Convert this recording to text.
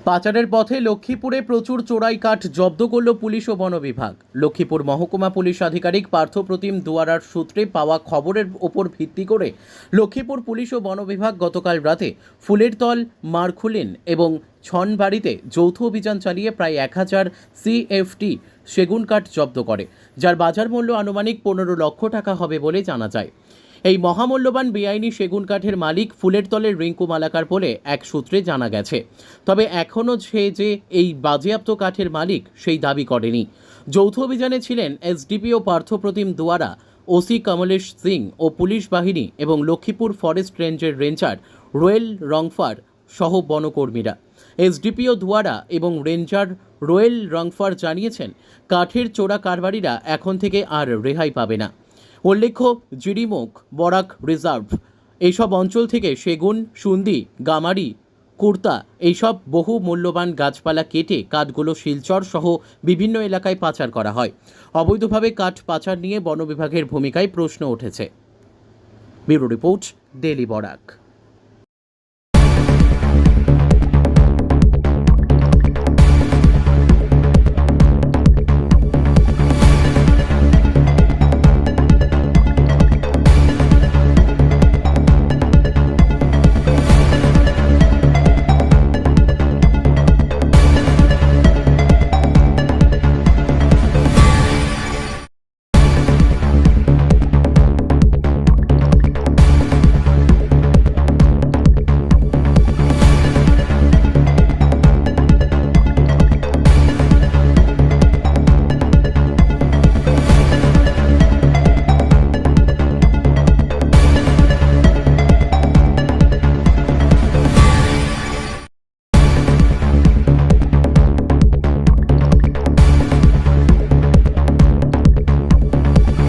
পাচারের পথে লক্ষ্মীপুরে প্রচুর চোরাই কাঠ জব্দ করল পুলিশ ও বন বিভাগ। লক্ষ্মীপুর মহকুমা পুলিশ আধিকারিক পার্থপ্রতিম দুয়ারার সূত্রে পাওয়া খবরের ওপর ভিত্তি করে লক্ষ্মীপুর পুলিশ ও বন বিভাগ গতকাল রাতে ফুলেরতল, মারখুলিন এবং ছনবাড়িতে যৌথ অভিযান চালিয়ে প্রায় 1000 CFT সেগুন কাঠ জব্দ করে, যার বাজার মূল্য আনুমানিক 15 লক্ষ টাকা হবে বলে জানা যায়। এই মহামূল্যবান বেআইনি সেগুন কাঠের মালিক ফুলেরতলের রিঙ্কু মালাকার বলে এক সূত্রে জানা গেছে। তবে এখনও সে যে এই বাজেয়াপ্ত কাঠের মালিক সেই দাবি করেনি। যৌথ অভিযানে ছিলেন SDPO পার্থপ্রতিম দুয়ারা, OC কমলেশ সিং ও পুলিশ বাহিনী এবং লক্ষ্মীপুর ফরেস্ট রেঞ্জের রেঞ্জার রোয়েল রংফার সহ বনকর্মীরা। SDPO দুয়ারা এবং রেঞ্জার রোয়েল রংফার জানিয়েছেন, কাঠের চোরা কারবারিরা এখন থেকে আর রেহাই পাবে না। উল্লেখ্য, জিডিমুখ, বরাক রিজার্ভ এইসব অঞ্চল থেকে সেগুন, সুন্দি, গামারি, কুর্তা এইসব বহু মূল্যবান গাছপালা কেটে কাঠগুলো শিলচর সহ বিভিন্ন এলাকায় পাচার করা হয়। অবৈধভাবে কাঠ পাচার নিয়ে বন বিভাগের ভূমিকায় প্রশ্ন উঠেছে। Bureau report, daily Barak.